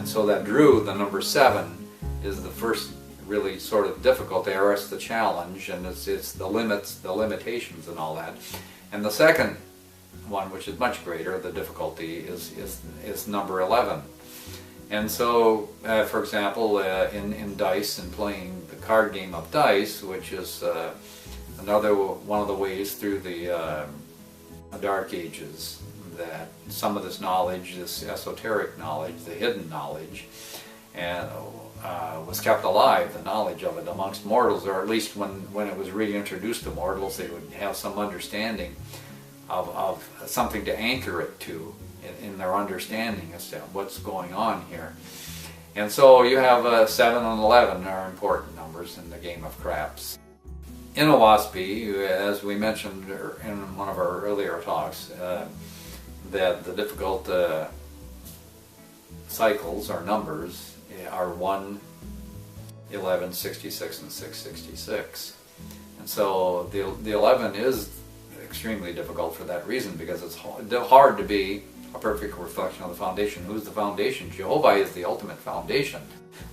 so that Drew, the number 7, is the first really sort of difficult area. It's the challenge, and it's the limits, the limitations, and all that. And the second one, which is much greater, the difficulty is number 11. And so, for example, in dice and playing the card game of dice, which is another one of the ways through the Dark Ages that some of this knowledge, this esoteric knowledge, the hidden knowledge, and was kept alive, the knowledge of it amongst mortals, or at least when it was reintroduced to mortals, they would have some understanding of something to anchor it to in their understanding as to what's going on here. And so you have 7 and 11 are important numbers in the game of craps. In Oahspe, as we mentioned in one of our earlier talks, that the difficult cycles or numbers are 1, 11, 66, and 666. And so the 11 is extremely difficult for that reason, because it's hard to be a perfect reflection of the foundation. Who's the foundation? Jehovah is the ultimate foundation,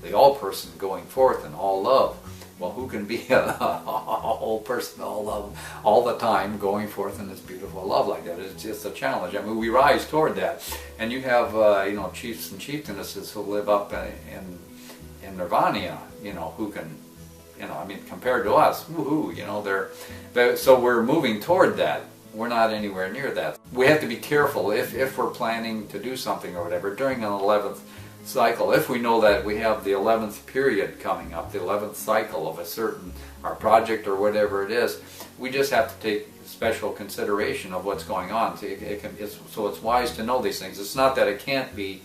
the all-person going forth in all love. Well, who can be a whole person, all love, all the time, going forth in this beautiful love like that? It's just a challenge. I mean, we rise toward that, and you have chiefs and chieftainesses who live up in Nirvana, who can, compared to us, woohoo, so we're moving toward that. We're not anywhere near that. We have to be careful if we're planning to do something or whatever during an 11th cycle. If we know that we have the 11th period coming up, the 11th cycle of our project or whatever it is, we just have to take special consideration of what's going on. So it's wise to know these things. It's not that it can't be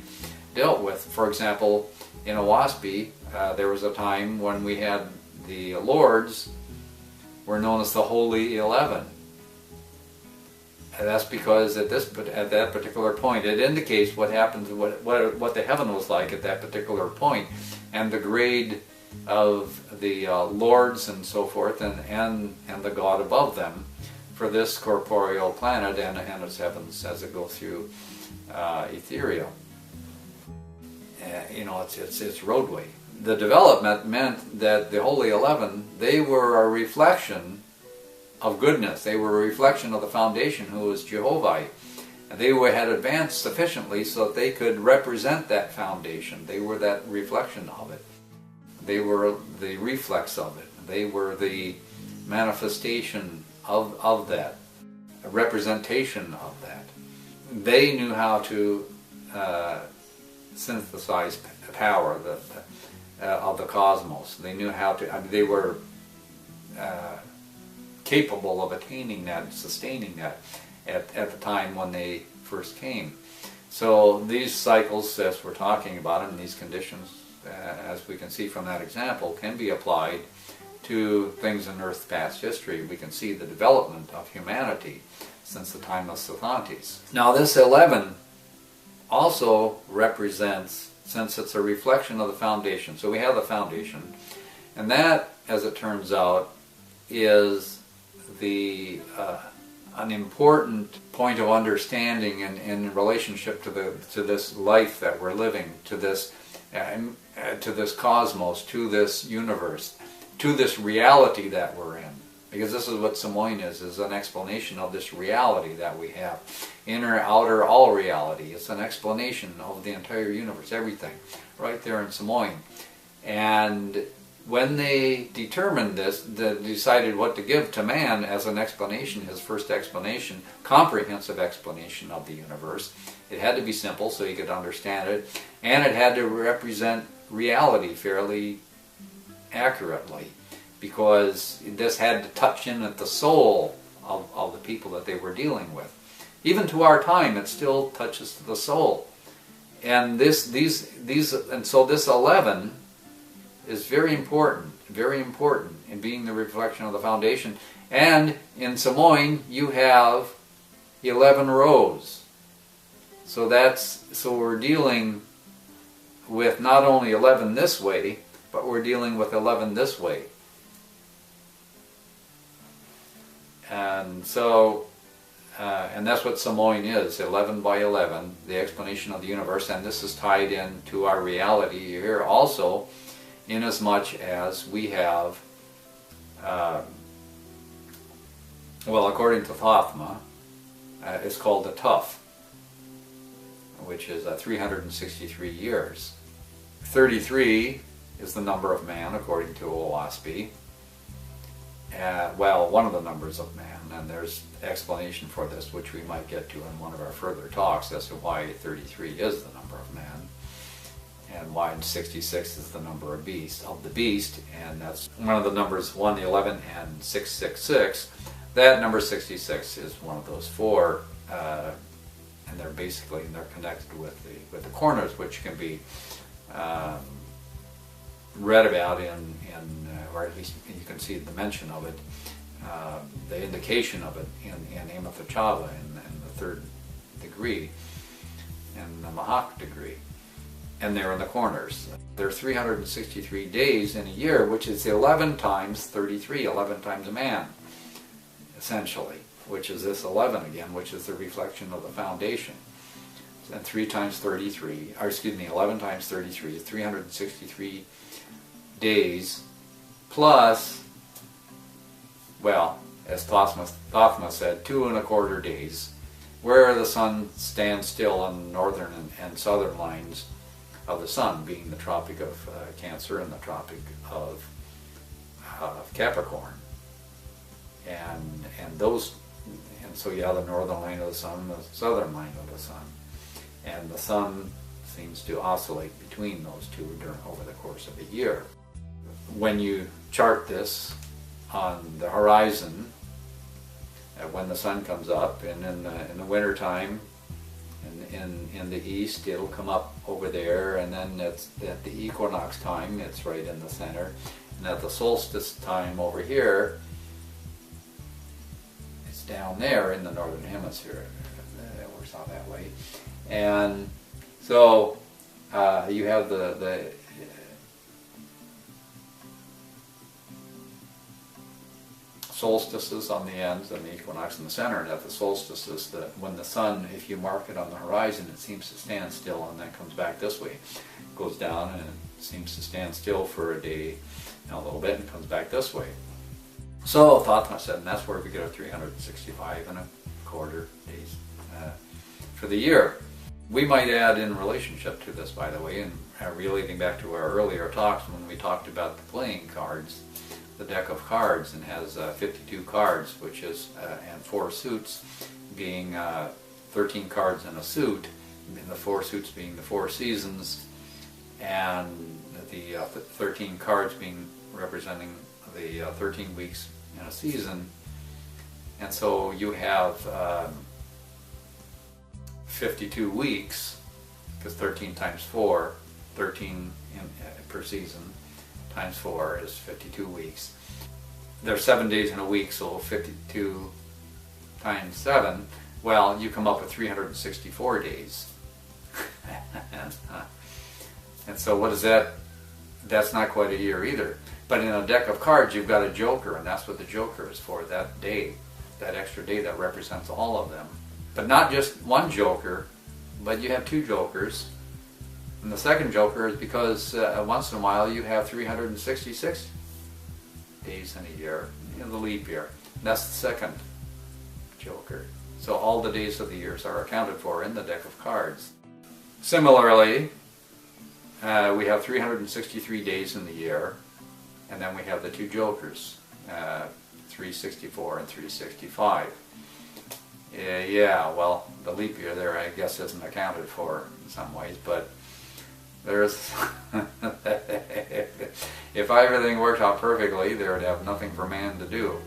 dealt with. For example, in Oahspe, there was a time when we had the Lords were known as the Holy 11. And that's because at that particular point, it indicates what happens, what the heaven was like at that particular point, and the grade of the lords and so forth, and the God above them for this corporeal planet and its heavens as it goes through ethereal. It's roadway. The development meant that the Holy 11, they were a reflection of goodness. They were a reflection of the foundation, who was Jehovah. And they had advanced sufficiently so that they could represent that foundation. They were that reflection of it. They were the reflex of it. They were the manifestation of that, a representation of that. They knew how to synthesize power of the cosmos. They knew how to, they were capable of attaining that, sustaining that at the time when they first came. So these cycles, as we're talking about them, these conditions, as we can see from that example, can be applied to things in Earth's past history. We can see the development of humanity since the time of Sathantes. Now this 11 also represents, since it's a reflection of the foundation, so we have the foundation, and that, as it turns out, is an important point of understanding in relationship to this life that we're living, to this cosmos, to this universe, to this reality that we're in. Because this is what Samoin is an explanation of this reality that we have. Inner, outer, all reality. It's an explanation of the entire universe, everything, right there in Samoin. And when they determined this, they decided what to give to man as an explanation, his first explanation, comprehensive explanation of the universe. It had to be simple so he could understand it, and it had to represent reality fairly accurately, because this had to touch in at the soul of the people that they were dealing with. Even to our time, it still touches to the soul. And so this 11 is very important in being the reflection of the foundation. And in Samoin, you have 11 rows. So we're dealing with not only 11 this way, but we're dealing with 11 this way. And so and that's what Samoin is, 11 by 11, the explanation of the universe, and this is tied into our reality here also, in as much as we have, well, according to Thothma, it's called the Tuf, which is 363 years. 33 is the number of man, according to Oahspe. Well, one of the numbers of man, and there's explanation for this, which we might get to in one of our further talks as to why 33 is the number of man, and why 66 is the number of the beast, and that's one of the numbers 1, 11, and 666. That number 66 is one of those four, and they're connected with the corners, which can be read about in or at least you can see the mention of it, the indication of it in Amathachava in the third degree, and the Mahak degree, and they're in the corners. There are 363 days in a year, which is 11 times 33, 11 times a man, essentially, which is this 11 again, which is the reflection of the foundation. And 3 times 33, or excuse me, 11 times 33 is 363 days, plus, well, as Thothma said, 2 1/4 days, where the sun stands still on the northern and southern lines of the sun, being the Tropic of Cancer and the Tropic of Capricorn, and so you have the northern line of the sun, the southern line of the sun, and the sun seems to oscillate between those two over the course of a year. When you chart this on the horizon, when the sun comes up, and in the winter time, in the east, it'll come up over there, and then at the equinox time, it's right in the center, and at the solstice time over here, it's down there in the northern hemisphere. It works out that way, and so you have the solstices on the ends and the equinox in the center, and at the solstices, when the sun, if you mark it on the horizon, it seems to stand still and then comes back this way. It goes down and it seems to stand still for a day and a little bit and comes back this way. So Thothma said, and that's where we get our 365 1/4 days for the year. We might add in relationship to this, by the way, and relating back to our earlier talks when we talked about the playing cards, the deck of cards, and has 52 cards, which is and 4 suits, being 13 cards in a suit, and the 4 suits being the 4 seasons, and the 13 cards being representing the 13 weeks in a season. And so you have 52 weeks, because 13 times 4, 13 per season, times 4 is 52 weeks. There's 7 days in a week, so 52 times 7, well, you come up with 364 days. And so what is that? That's not quite a year either. But in a deck of cards, you've got a joker, and that's what the joker is for, that day, that extra day that represents all of them. But not just one joker, but you have 2 jokers. And the second joker is because once in a while you have 366 days in a year, in the leap year. And that's the second joker. So all the days of the years are accounted for in the deck of cards. Similarly, we have 363 days in the year, and then we have the 2 jokers, 364 and 365. Yeah, well, the leap year there, I guess, isn't accounted for in some ways, but there's if everything worked out perfectly, there would have nothing for man to do.